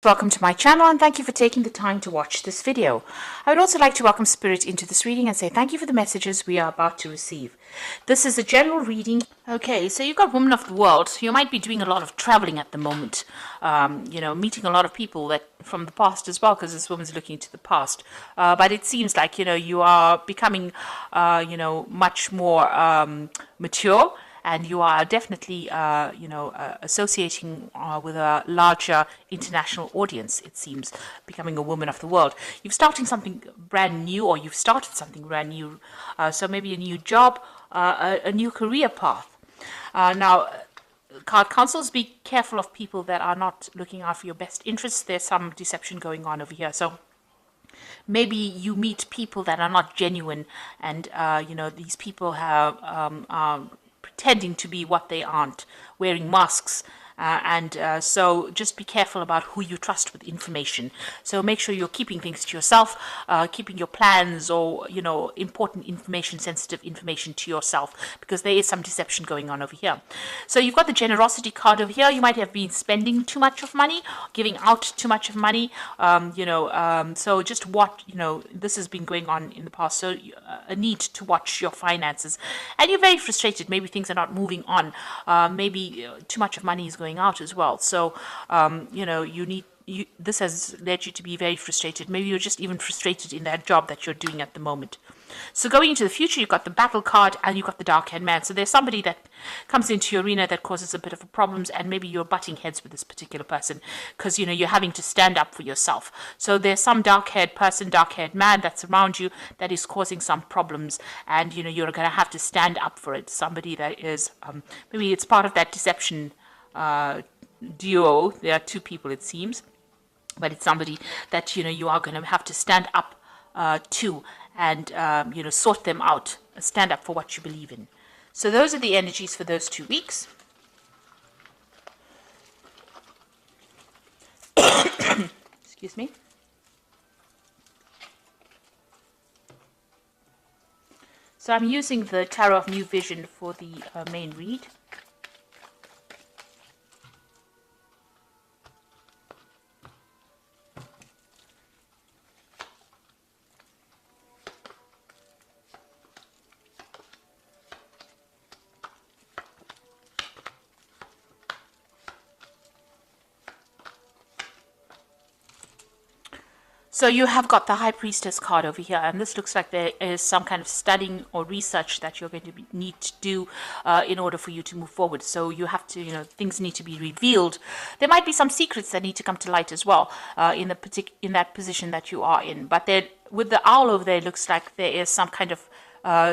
Welcome to my channel and thank you for taking the time to watch this video. I would also like to welcome Spirit into this reading and say thank you for the messages we are about to receive. This is a general reading. Okay, so you've got Woman of the World. You might be doing a lot of traveling at the moment, meeting a lot of people that from the past as well, because this woman's looking to the past. But it seems like, you are becoming, much more mature. And you are definitely, associating with a larger international audience, it seems, becoming a woman of the world. You've starting something brand new, or you've started something brand new. So maybe a new job, a new career path. Now, card counsels, be careful of people that are not looking out for your best interests. There's some deception going on over here. So maybe you meet people that are not genuine, and these people have pretending to be what they aren't, wearing masks. So just be careful about who you trust with information. So make sure you're keeping things to yourself, keeping your plans or, important information, sensitive information to yourself, because there is some deception going on over here. So you've got the generosity card over here. You might have been spending too much of money, giving out too much of money, so just what, this has been going on in the past. So a need to watch your finances, and you're very frustrated. Maybe things are not moving on. Maybe too much of money is going out as well. So, this has led you to be very frustrated. Maybe you're just even frustrated in that job that you're doing at the moment. So going into the future, you've got the battle card and you've got the dark-haired man. So there's somebody that comes into your arena that causes a bit of problems, and maybe you're butting heads with this particular person because, you're having to stand up for yourself. So there's some dark-haired person, dark-haired man that's around you that is causing some problems, and, you're going to have to stand up for it. Somebody that is, maybe it's part of that deception duo. There are two people, it seems, but it's somebody that you are going to have to stand up to, and sort them out, stand up for what you believe in. So those are the energies for those 2 weeks. Excuse me. So I'm using the Tarot of New Vision for the main read. So you have got the High Priestess card over here, and this looks like there is some kind of studying or research that you're going to need to do in order for you to move forward. So you have to, things need to be revealed. There might be some secrets that need to come to light as well in that position that you are in. But with the owl over there, it looks like there is some kind of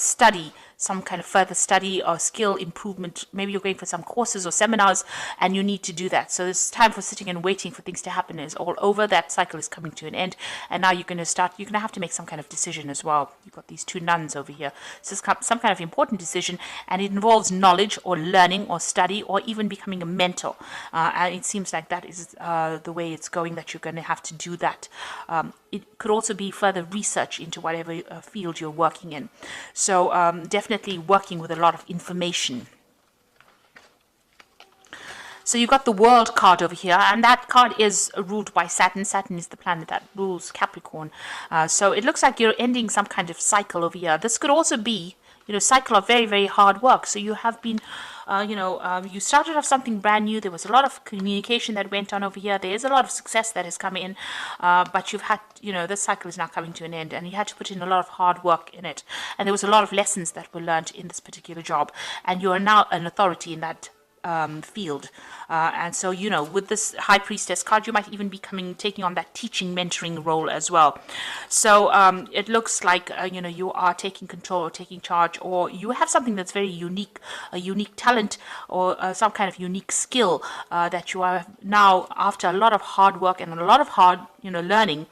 study, some kind of further study or skill improvement. Maybe you're going for some courses or seminars and you need to do that. So this time for sitting and waiting for things to happen is all over. That cycle is coming to an end, and now you're going to have to make some kind of decision as well. You've got these two nuns over here. So it's some kind of important decision, and it involves knowledge or learning or study or even becoming a mentor. And it seems like that is the way it's going, that you're going to have to do that. It could also be further research into whatever field you're working in. So definitely working with a lot of information. So you've got the World card over here, and that card is ruled by Saturn. Saturn is the planet that rules Capricorn. So it looks like you're ending some kind of cycle over here. This could also be, cycle of very, very hard work. So you have been, you started off something brand new. There was a lot of communication that went on over here. There is a lot of success that has come in, but you've had, this cycle is now coming to an end, and you had to put in a lot of hard work in it. And there was a lot of lessons that were learned in this particular job, and you are now an authority in that field. And so, with this High Priestess card, you might even be taking on that teaching, mentoring role as well. So it looks like, you are taking control or taking charge, or you have something that's very unique, a unique talent or some kind of unique skill that you are now, after a lot of hard work and a lot of hard, learning,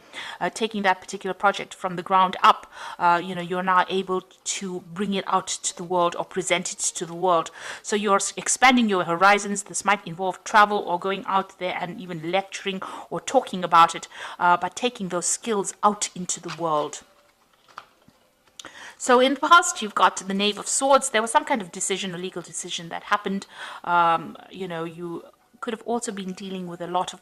taking that particular project from the ground up, you're now able to bring it out to the world or present it to the world. So you're expanding your horizons. This might involve travel or going out there and even lecturing or talking about it, but taking those skills out into the world. So in the past, you've got the Knave of Swords. There was some kind of decision, a legal decision that happened. You could have also been dealing with a lot of,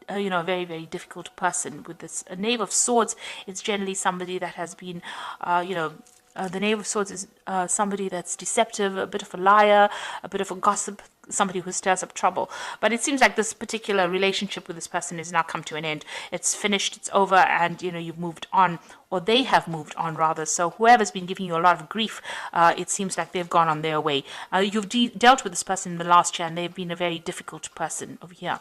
a very, very difficult person. With this Knave of Swords, it's generally somebody that has been, the Knave of Swords is somebody that's deceptive, a bit of a liar, a bit of a gossip, somebody who stirs up trouble. But it seems like this particular relationship with this person has now come to an end. It's finished, it's over, and you've moved on, or they have moved on rather. So whoever's been giving you a lot of grief, it seems like they've gone on their way. You've dealt with this person in the last year, and they've been a very difficult person over here.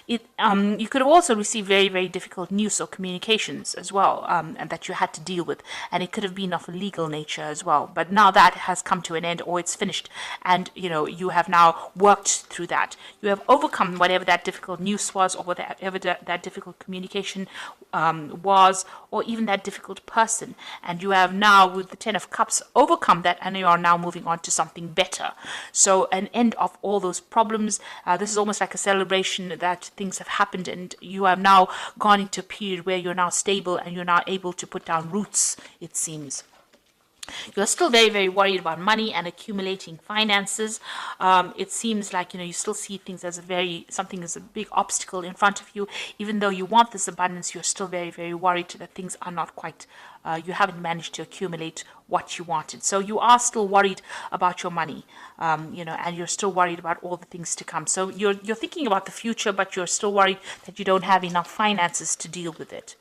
You could have also received very, very difficult news or communications as well, and that you had to deal with, and it could have been of a legal nature as well. But now that has come to an end, or it's finished, and you have now worked through that. You have overcome whatever that difficult news was, or whatever that difficult communication was, or even that difficult person. And you have now, with the Ten of Cups, overcome that, and you are now moving on to something better. So an end of all those problems. This is almost like a celebration that things have happened, and you have now gone into a period where you're now stable and you're now able to put down roots, it seems. You're still very, very worried about money and accumulating finances. It seems like, you still see things as something as a big obstacle in front of you. Even though you want this abundance, you're still very, very worried that things are not quite, you haven't managed to accumulate what you wanted. So you are still worried about your money, and you're still worried about all the things to come. So you're thinking about the future, but you're still worried that you don't have enough finances to deal with it.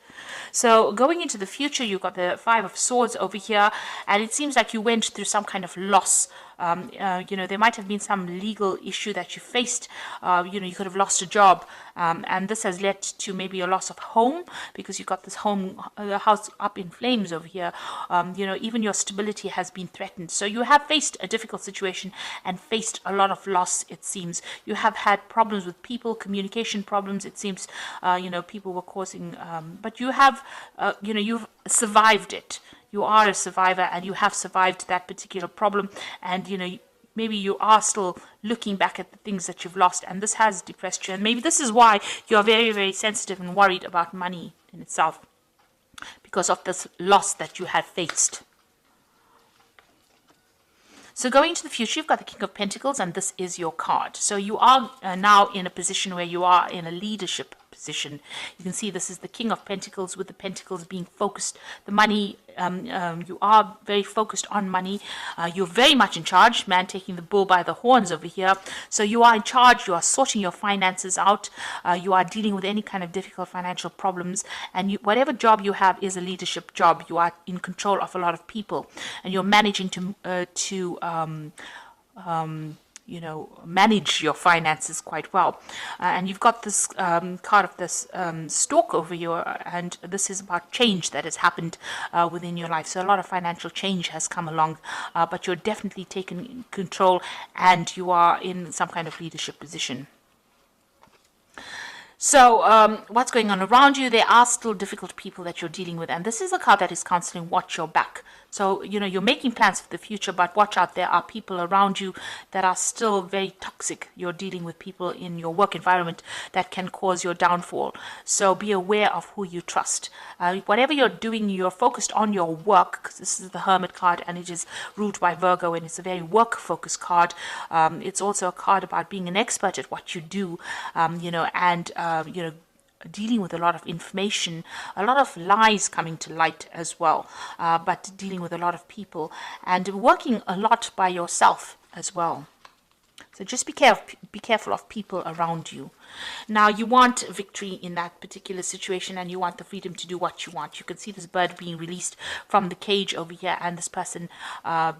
So going into the future, you've got the Five of Swords over here, and it seems like you went through some kind of loss. There might have been some legal issue that you faced. You could have lost a job, and this has led to maybe a loss of home, because you've got this house up in flames over here. Even your stability has been threatened. So you have faced a difficult situation and faced a lot of loss, it seems. You have had problems with people, communication problems, it seems. People were causing, but you have, you've survived it. You are a survivor, and you have survived that particular problem. And, maybe you are still looking back at the things that you've lost, and this has depressed you. And maybe this is why you're very, very sensitive and worried about money in itself, because of this loss that you have faced. So going into the future, you've got the King of Pentacles, and this is your card. So you are now in a position where you are in a leadership position. You can see this is the King of Pentacles, with the pentacles being focused. The money, you are very focused on money. You're very much in charge, man taking the bull by the horns over here. So you are in charge, you are sorting your finances out, you are dealing with any kind of difficult financial problems, and whatever job you have is a leadership job. You are in control of a lot of people, and you're managing to manage your finances quite well. And you've got this card of this stork over here, and this is about change that has happened within your life. So a lot of financial change has come along, but you're definitely taking control, and you are in some kind of leadership position. So what's going on around you? There are still difficult people that you're dealing with, and this is a card that is counseling watch your back. So, you're making plans for the future, but watch out. There are people around you that are still very toxic. You're dealing with people in your work environment that can cause your downfall. So be aware of who you trust. Whatever you're doing, you're focused on your work, because this is the Hermit card, and it is ruled by Virgo, and it's a very work-focused card. It's also a card about being an expert at what you do, dealing with a lot of information, a lot of lies coming to light as well, but dealing with a lot of people, and working a lot by yourself as well. So just be careful of people around you. Now, you want victory in that particular situation, and you want the freedom to do what you want. You can see this bird being released from the cage over here, and this person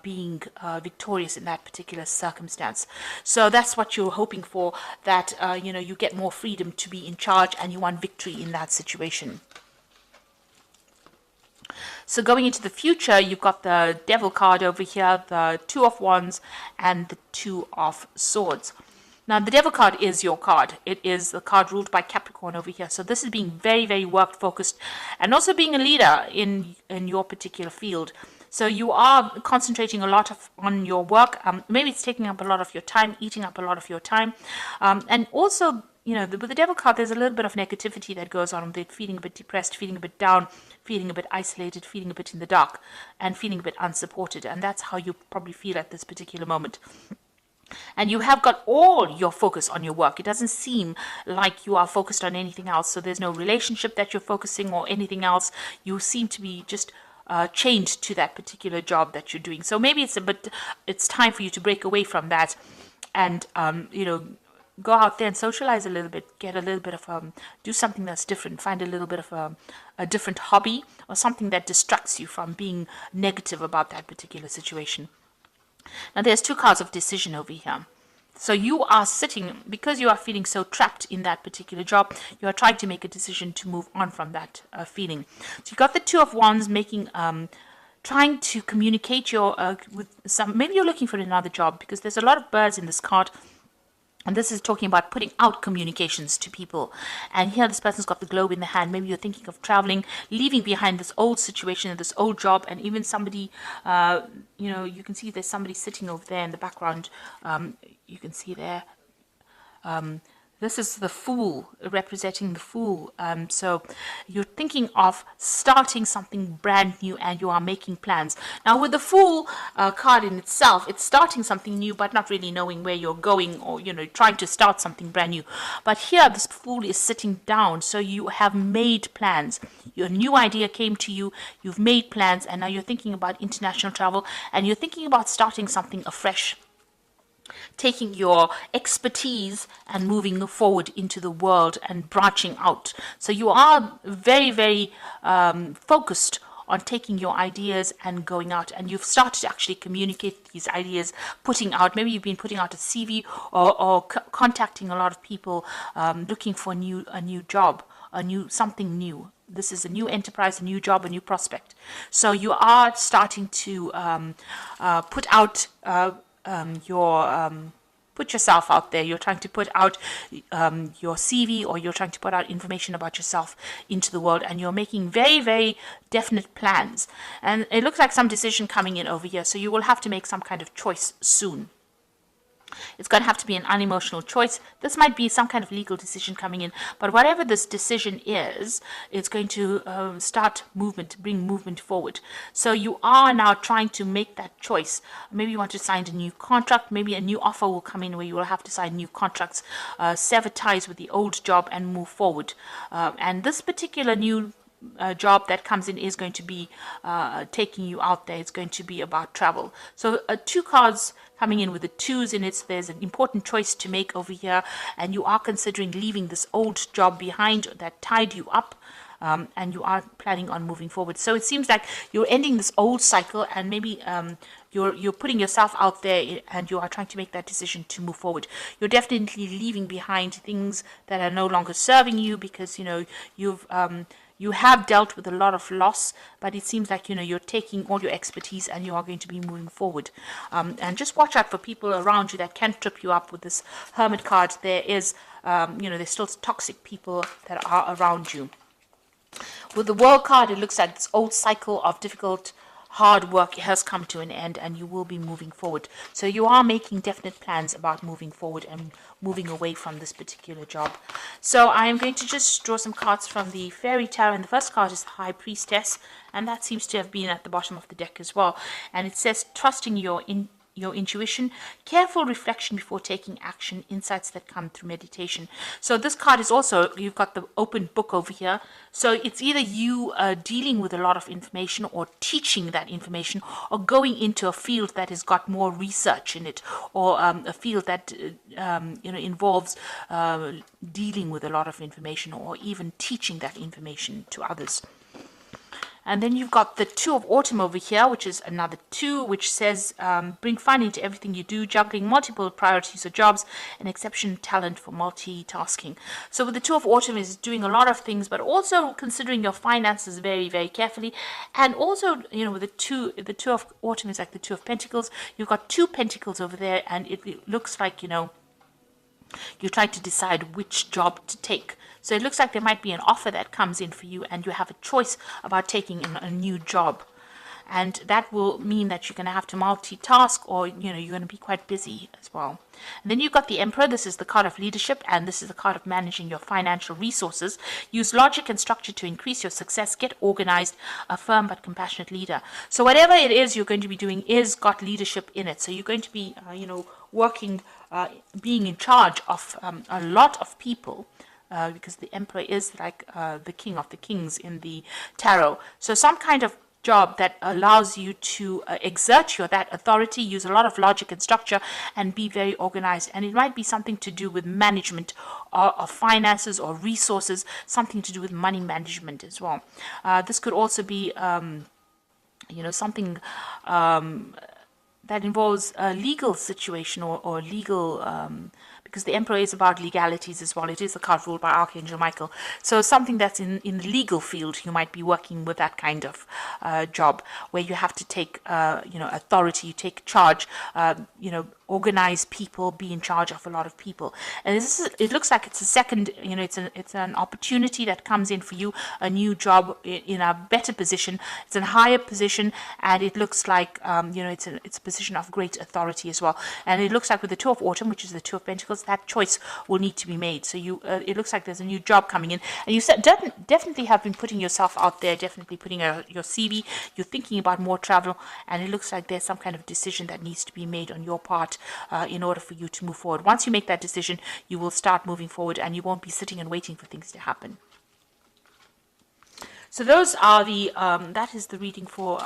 being victorious in that particular circumstance. So that's what you're hoping for, that you get more freedom to be in charge, and you want victory in that situation. So going into the future, you've got the Devil card over here, the Two of Wands, and the Two of Swords. Now, the Devil card is your card. It is the card ruled by Capricorn over here. So this is being very, very work-focused, and also being a leader in your particular field. So you are concentrating a lot on your work. Maybe it's taking up a lot of your time, eating up a lot of your time. And also, with the Devil card, there's a little bit of negativity that goes on with it, feeling a bit depressed, feeling a bit down, feeling a bit isolated, feeling a bit in the dark, and feeling a bit unsupported. And that's how you probably feel at this particular moment. and you have got all your focus on your work. It doesn't seem like you are focused on anything else. So there's no relationship that you're focusing or anything else. You seem to be just chained to that particular job that you're doing. So maybe it's time for you to break away from that, and go out there and socialize a little bit, get a little bit of do something that's different, find a little bit of a different hobby or something that distracts you from being negative about that particular situation. Now there's two cards of decision over here. So you are sitting, because you are feeling so trapped in that particular job, you are trying to make a decision to move on from that feeling. So you got the Two of Wands making, trying to communicate with some, maybe you're looking for another job, because there's a lot of birds in this card. And this is talking about putting out communications to people. And here this person's got the globe in the hand. Maybe you're thinking of traveling, leaving behind this old situation, this old job, and even somebody, you can see there's somebody sitting over there in the background. You can see there. This is the Fool, representing the Fool. So you're thinking of starting something brand new and you are making plans. Now with the Fool card in itself, it's starting something new but not really knowing where you're going, or, trying to start something brand new. But here this Fool is sitting down. So you have made plans. Your new idea came to you. You've made plans, and now you're thinking about international travel, and you're thinking about starting something afresh, taking your expertise and moving forward into the world and branching out. So you are very, very focused on taking your ideas and going out, and you've started to actually communicate these ideas, putting out, maybe you've been putting out a CV or contacting a lot of people, looking for a new job, something new. This is a new enterprise, a new job, a new prospect. So you are starting to put out put yourself out there. You're trying to put out your CV, or you're trying to put out information about yourself into the world, and you're making very, very definite plans. And it looks like some decision coming in over here, so you will have to make some kind of choice soon. It's going to have to be an unemotional choice. This might be some kind of legal decision coming in, but whatever this decision is, it's going to start movement, bring movement forward. So you are now trying to make that choice. Maybe you want to sign a new contract. Maybe a new offer will come in where you will have to sign new contracts, sever ties with the old job and move forward. And this particular new job that comes in is going to be taking you out there. It's going to be about travel. So two cards coming in with the twos in it. So there's an important choice to make over here, and you are considering leaving this old job behind that tied you up, and you are planning on moving forward. So it seems like you're ending this old cycle, and maybe you're putting yourself out there, and you are trying to make that decision to move forward. You're definitely leaving behind things that are no longer serving you, because you have dealt with a lot of loss, but it seems like you're taking all your expertise and you are going to be moving forward. And just watch out for people around you that can trip you up. With this Hermit card, there is there's still toxic people that are around you. With the World card, it looks like this old cycle of difficult, hard work has come to an end, and you will be moving forward. So you are making definite plans about moving forward and moving away from this particular job. So I am going to just draw some cards from the Fairy Tarot, and the first card is the High Priestess, and that seems to have been at the bottom of the deck as well. And it says, trusting your intuition, careful reflection before taking action, insights that come through meditation. So this card is also, you've got the open book over here. So it's either you dealing with a lot of information, or teaching that information, or going into a field that has got more research in it, or a field that involves dealing with a lot of information, or even teaching that information to others. And then you've got the Two of Autumn over here, which is another two, which says, bring fun into everything you do, juggling multiple priorities or jobs, and exceptional talent for multitasking. So with the Two of Autumn is doing a lot of things, but also considering your finances very, very carefully. And also, with the two of Autumn is like the Two of Pentacles. You've got two pentacles over there, and it looks like, you try to decide which job to take. So it looks like there might be an offer that comes in for you, and you have a choice about taking a new job. and that will mean that you're going to have to multitask, or you're going to be quite busy as well. And then you've got the Emperor. This is the card of leadership, and this is the card of managing your financial resources. Use logic and structure to increase your success. Get organized. A firm but compassionate leader. So whatever it is you're going to be doing is got leadership in it. So you're going to be working, being in charge of a lot of people, because the Emperor is like the king of the kings in the tarot. So some kind of job that allows you to exert that authority, use a lot of logic and structure, and be very organized. And it might be something to do with management of finances or resources, something to do with money management as well. This could also be something that involves a legal situation, or legal, because the Emperor is about legalities as well. It is a card ruled by Archangel Michael. So something that's in the legal field, you might be working with that kind of job, where you have to take, authority, you take charge, organize people, be in charge of a lot of people. And it looks like it's a second, it's an opportunity that comes in for you, a new job in a better position. It's a higher position, and it looks like, it's a position of great authority as well. And it looks like with the Two of Autumn, which is the Two of Pentacles, that choice will need to be made. So it looks like there's a new job coming in, and you definitely have been putting yourself out there, definitely putting your CV. You're thinking about more travel, and it looks like there's some kind of decision that needs to be made on your part in order for you to move forward. Once you make that decision, you will start moving forward, and you won't be sitting and waiting for things to happen. So those are that is the reading for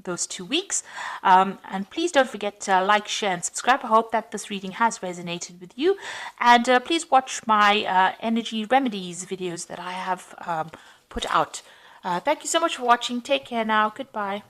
those 2 weeks. And please don't forget to like, share, and subscribe. I hope that this reading has resonated with you. And please watch my energy remedies videos that I have put out. Thank you so much for watching. Take care now. Goodbye.